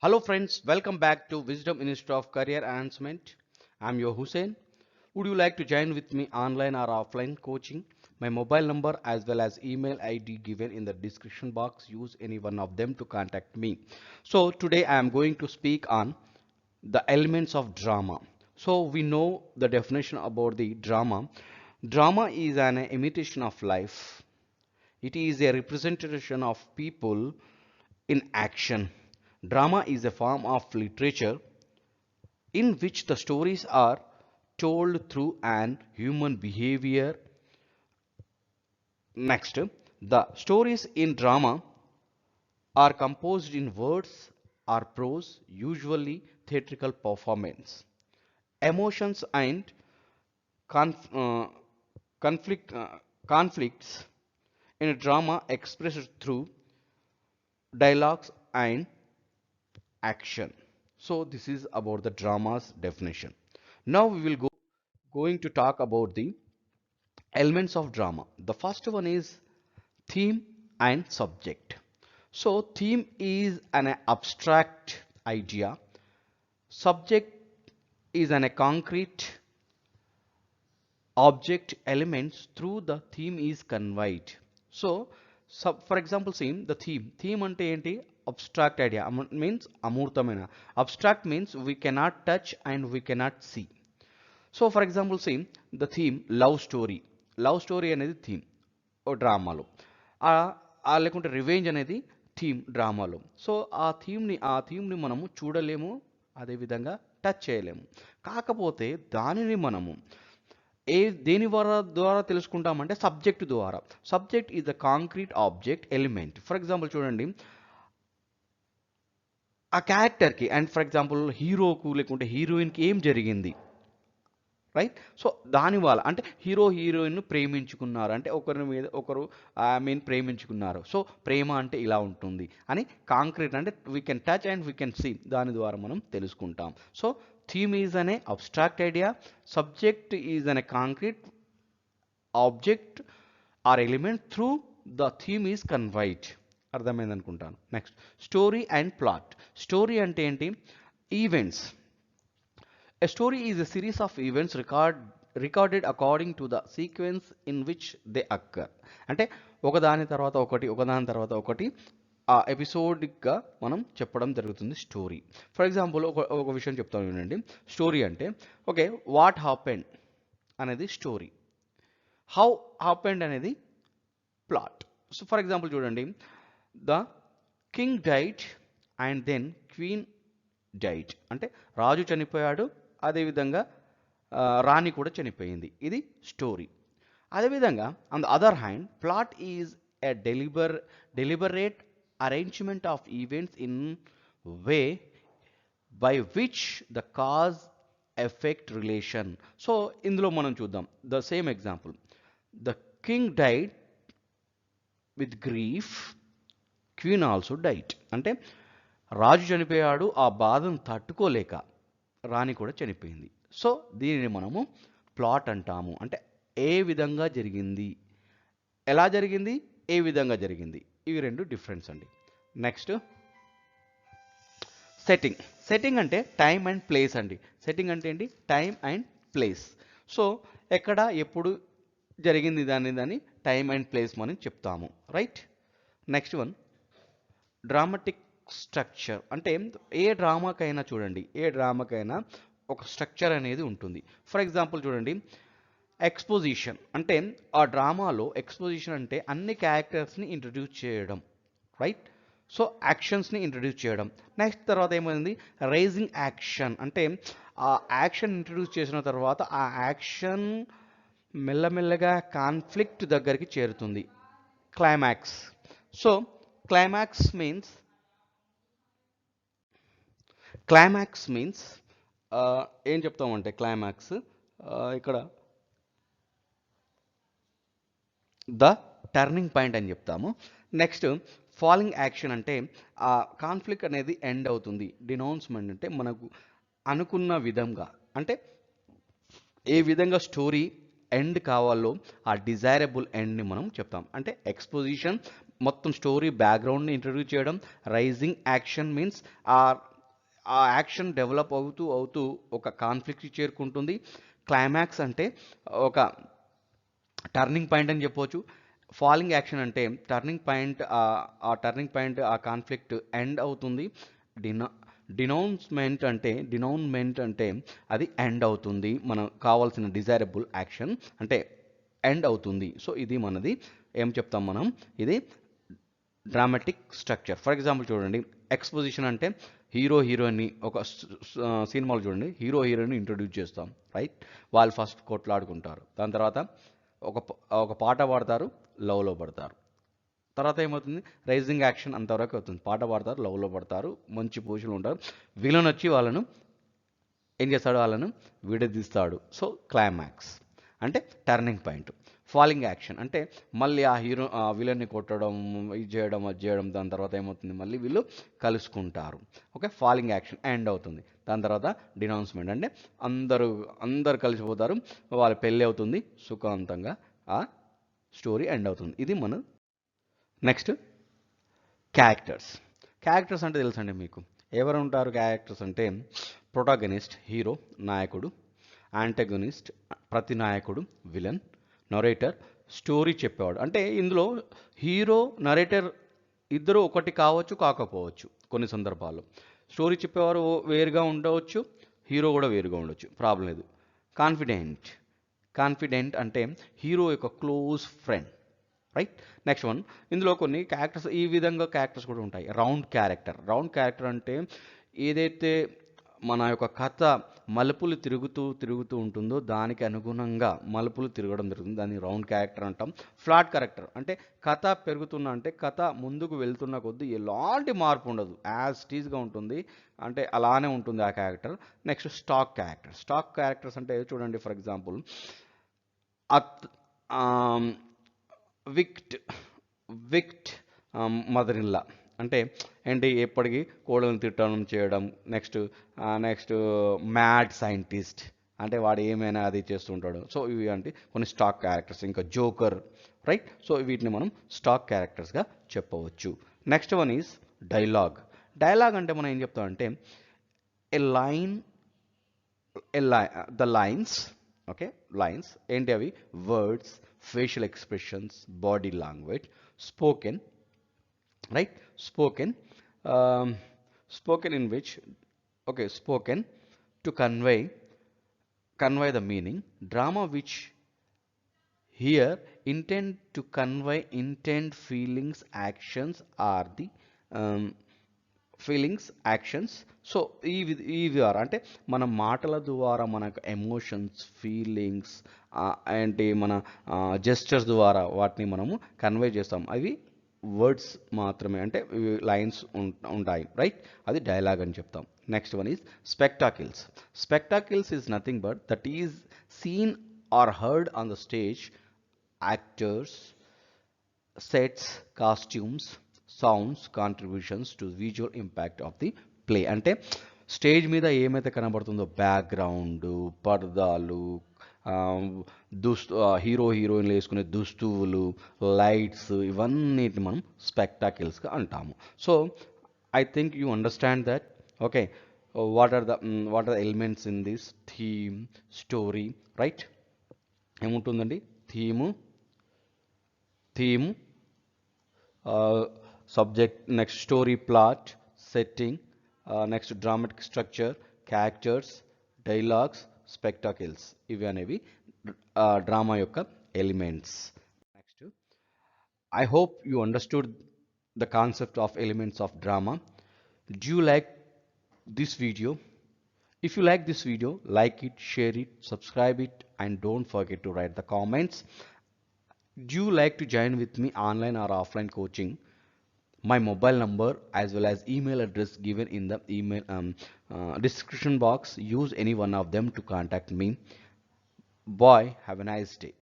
Hello friends, welcome back to Wisdom Institute of Career Enhancement. I'm your Hussein. Would you like to join with me online or offline coaching? My mobile number as well as email ID given in the description box. Use any one of them to contact me. So today I am going to speak on the elements of drama. So we know the definition about the drama. Drama is an imitation of life. It is a representation of people in action. Drama is a form of literature in which the stories are told through an human behavior. Next, the stories in drama are composed in words or prose, usually theatrical performance. Emotions and conf- uh, conflict, conflicts in a drama expressed through dialogues and action. So this is about the drama's definition. Now we will going to talk about the elements of drama. The first one is theme and subject. So theme is an abstract idea. Subject is an a concrete object elements through the theme is conveyed. So for example, same the theme ante enti abstract idea means amurtamaina. Abstract means we cannot touch and we cannot see. So for example same the theme love story అనేది theme ఓ డ్రామాలో లేకుంటే revenge అనేది theme డ్రామాలో. So ఆ థీమ్ని మనము చూడలేము, అదేవిధంగా touch చేయలేము. కాకపోతే దానిని మనము ఏ దేని ద్వారా తెలుసుకుంటామంటే సబ్జెక్ట్ ద్వారా. Subject is the concrete object element. For example చూడండి, ఆ క్యారెక్టర్కి అండ్ ఫర్ ఎగ్జాంపుల్ హీరోకు లేకుంటే హీరోయిన్కి ఏం జరిగింది, రైట్? సో దానివల్ల అంటే హీరో హీరోయిన్ ప్రేమించుకున్నారు అంటే ఒకరి మీద ఒకరు మీన్ ప్రేమించుకున్నారు. సో ప్రేమ అంటే ఇలా ఉంటుంది అని కాంక్రీట్ అంటే we can touch and we can see, దాని ద్వారా మనం తెలుసుకుంటాం. సో థీమ్ ఈజ్ అనే అబ్స్ట్రాక్ట్ ఐడియా, సబ్జెక్ట్ ఈజ్ అనే concrete object or element through the theme is conveyed. అర్థమైంది అనుకుంటాను. Next story and plot. Story అంటే ఏంటి? Events. A story is a series of events recorded according to the sequence in which they occur. అంటే ఒకదాని తర్వాత ఒకటి ఆ ఎపిసోడ్గా మనం చెప్పడం జరుగుతుంది స్టోరీ. ఫర్ ఎగ్జాంపుల్ ఒక విషయం చెప్తాను వినండి. స్టోరీ అంటే ఓకే, వాట్ హ్యాపెండ్ అనేది స్టోరీ, హౌ హ్యాపెండ్ అనేది ప్లాట్. సో ఫర్ ఎగ్జాంపుల్ చూడండి, the king died and then queen died అంటే రాజు చనిపోయాడు, అదేవిధంగా రాణి కూడా చనిపోయింది. ఇది స్టోరీ. అదేవిధంగా on the other hand plot is a deliberate arrangement of events in way by which the cause effect relation. So ఇందులో మనం చూద్దాం the same example. The king died with grief, queen also diet అంటే రాజు చనిపోయాడు, ఆ బాధను తట్టుకోలేక రాణి కూడా చనిపోయింది. సో దీనిని మనము ప్లాట్ అంటాము. అంటే ఏ విధంగా జరిగింది, ఎలా జరిగింది, ఏ విధంగా జరిగింది, ఇవి రెండు డిఫరెన్స్ అండి. Next setting. సెట్టింగ్ అంటే టైం అండ్ ప్లేస్ అండి. సెట్టింగ్ అంటే ఏంటి? Time and place. సో ఎక్కడ ఎప్పుడు జరిగింది దాన్ని టైం అండ్ ప్లేస్ మనం చెప్తాము, right? Next one dramatic structure. అంటే ఏ డ్రామాకైనా చూడండి, ఏ డ్రామాకైనా ఒక స్ట్రక్చర్ అనేది ఉంటుంది. ఫర్ ఎగ్జాంపుల్ చూడండి, ఎక్స్పోజిషన్ అంటే ఆ డ్రామాలో ఎక్స్పోజిషన్ అంటే అన్ని క్యారెక్టర్స్ని ఇంట్రడ్యూస్ చేయడం, రైట్? సో యాక్షన్స్ని ఇంట్రడ్యూస్ చేయడం. నెక్స్ట్ తర్వాత ఏమైంది? రైజింగ్ యాక్షన్ అంటే ఆ యాక్షన్ ఇంట్రడ్యూస్ చేసిన తర్వాత ఆ యాక్షన్ మెల్లమెల్లగా కాన్ఫ్లిక్ట్ దగ్గరికి చేరుతుంది, క్లైమాక్స్. సో క్లైమాక్స్ మీన్స్ ఏం చెప్తామంటే క్లైమాక్స్ ఇక్కడ ద టర్నింగ్ పాయింట్ అని చెప్తాము. నెక్స్ట్ ఫాలింగ్ యాక్షన్ అంటే ఆ కాన్ఫ్లిక్ట్ అనేది ఎండ్ అవుతుంది. డినౌన్స్మెంట్ అంటే మనకు అనుకున్న విధంగా, అంటే ఏ విధంగా స్టోరీ ఎండ్ కావాలో ఆ డిజైరబుల్ ఎండ్ని మనం చెప్తాం. అంటే ఎక్స్పోజిషన్ మొత్తం స్టోరీ బ్యాక్గ్రౌండ్ని ఇంట్రడ్యూస్ చేయడం. రైజింగ్ యాక్షన్ మీన్స్ ఆ ఆ యాక్షన్ డెవలప్ అవుతూ అవుతూ ఒక కాన్ఫ్లిక్ట్కి చేరుకుంటుంది. క్లైమాక్స్ అంటే ఒక టర్నింగ్ పాయింట్ అని చెప్పవచ్చు. ఫాలింగ్ యాక్షన్ అంటే టర్నింగ్ పాయింట్, ఆ టర్నింగ్ పాయింట్ ఆ కాన్ఫ్లిక్ట్ ఎండ్ అవుతుంది. డిన డినౌన్మెంట్ అంటే అది ఎండ్ అవుతుంది, మనం కావాల్సిన డిజైరబుల్ యాక్షన్ అంటే ఎండ్ అవుతుంది. సో ఇది మనది ఏం చెప్తాం మనం, ఇది డ్రామాటిక్ స్ట్రక్చర్. ఫర్ ఎగ్జాంపుల్ చూడండి, ఎక్స్పోజిషన్ అంటే హీరో హీరోయిన్ని ఒక సినిమాలో చూడండి, హీరో హీరోయిన్ ఇంట్రొడ్యూస్ చేస్తాం, రైట్. వాళ్ళు ఫస్ట్ కొట్లాడుకుంటారు, దాని తర్వాత ఒక పాట పాడతారు, లవ్లో పడతారు. తర్వాత ఏమవుతుంది, రైజింగ్ యాక్షన్ అంతవరకు అవుతుంది. పాట పాడతారు, లవ్లో పడతారు, మంచి పొజిషన్లో ఉంటారు. విలన్ వచ్చి వాళ్ళను ఏం చేస్తాడు, వాళ్ళను విడదీస్తాడు. సో క్లైమాక్స్ అంటే టర్నింగ్ పాయింట్. ఫాలింగ్ యాక్షన్ అంటే మళ్ళీ ఆ హీరో ఆ విలన్ని కొట్టడం, ఇది చేయడం, అది చేయడం, దాని తర్వాత ఏమవుతుంది, మళ్ళీ వీళ్ళు కలుసుకుంటారు. ఓకే, ఫాలింగ్ యాక్షన్ ఎండ్ అవుతుంది. దాని తర్వాత డినౌన్స్మెంట్ అంటే అందరూ అందరు కలిసిపోతారు, వాళ్ళ పెళ్ళి అవుతుంది, సుఖవంతంగా ఆ స్టోరీ ఎండ్ అవుతుంది. ఇది మన నెక్స్ట్ క్యారెక్టర్స్. క్యారెక్టర్స్ అంటే తెలుసండి మీకు, ఎవరు ఉంటారు క్యారెక్టర్స్ అంటే, ప్రొటాగనిస్ట్ హీరో నాయకుడు, యాంటగనిస్ట్ ప్రతినాయకుడు విలన్, నరేటర్ స్టోరీ చెప్పేవాడు. అంటే ఇందులో హీరో నరేటర్ ఇద్దరు ఒకటి కావచ్చు, కాకపోవచ్చు. కొన్ని సందర్భాల్లో స్టోరీ చెప్పేవారు వేరుగా ఉండవచ్చు, హీరో కూడా వేరుగా ఉండొచ్చు, ప్రాబ్లం లేదు. కాన్ఫిడెంట్. కాన్ఫిడెంట్ అంటే హీరో యొక్క close friend, right. Next one, ఇందులో కొన్ని క్యారెక్టర్స్ ఈ విధంగా క్యారెక్టర్స్ కూడా ఉంటాయి. Round character. రౌండ్ క్యారెక్టర్ అంటే ఏదైతే మన యొక్క కథ మలుపులు తిరుగుతూ తిరుగుతూ ఉంటుందో దానికి అనుగుణంగా మలుపులు తిరగడం జరుగుతుంది, దాన్ని రౌండ్ క్యారెక్టర్ అంటాం. ఫ్లాట్ క్యారెక్టర్ అంటే కథ పెరుగుతున్న అంటే కథ ముందుకు వెళ్తున్న కొద్దీ ఎలాంటి మార్పు ఉండదు, యాజ్ టీజ్గా ఉంటుంది, అంటే అలానే ఉంటుంది ఆ character. Next stock character. Stock characters అంటే చూడండి, ఫర్ ఎగ్జాంపుల్ అత్ విక్ట్ విక్ట్ మదర్ ఇన్లా అంటే ఏంటి, ఎప్పటికీ కోడలను తిట్టడం చేయడం. నెక్స్ట్ నెక్స్ట్ మ్యాడ్ సైంటిస్ట్ అంటే వాడు ఏమైనా అది చేస్తుంటాడు. సో ఇవి అంటే కొన్ని స్టాక్ క్యారెక్టర్స్. ఇంకా జోకర్, రైట్. సో వీటిని మనం స్టాక్ క్యారెక్టర్స్గా చెప్పవచ్చు. Next one is dialogue. Dialogue అంటే మనం ఏం చెప్తామంటే a line the lines. Okay, lines ఏంటి అవి, words, facial expressions, body language, spoken, right. Spoken, spoken in which, okay, spoken to convey the meaning. Drama which here intend to convey intent, feelings, actions are the um, feelings, actions. So ఇవి are అంటే మన మాటల ద్వారా మనకు emotions, feelings ఏంటి మన gestures ద్వారా వాటిని మనము కన్వే చేస్తాం. అవి వర్డ్స్ మాత్రమే, అంటే లైన్స్ ఉంటాయి, రైట్. అది డైలాగ్ అని చెప్తాం. Next one is spectacles. Spectacles is nothing but that is seen or heard on the stage. Actors, sets, costumes, sounds, contributions to visual impact of the play. అంటే stage మీద ఏమైతే కనబడుతుందో background, పర్దాలు, hero హీరోయిన్లు వేసుకునే దుస్తువులు, lights, ఇవన్నిటిని మనం స్పెక్టాకిల్స్గా అంటాము. So I think you understand that. Okay, what are the elements in this theme, story, right. ఏముంటుందండి, theme, subject, next story plot, setting, next dramatic structure, characters, dialogues, spectacles. ఇవి అనేవి drama యొక్క elements. Next, I hope you understood the concept of elements of drama. Do you like this video? If you like this video, like it, share it, subscribe it, and don't forget to write the comments. Do you like to join with me online or offline coaching? My mobile number as well as email address given in the email description box. Use any one of them to contact me. Bye. Have a nice day.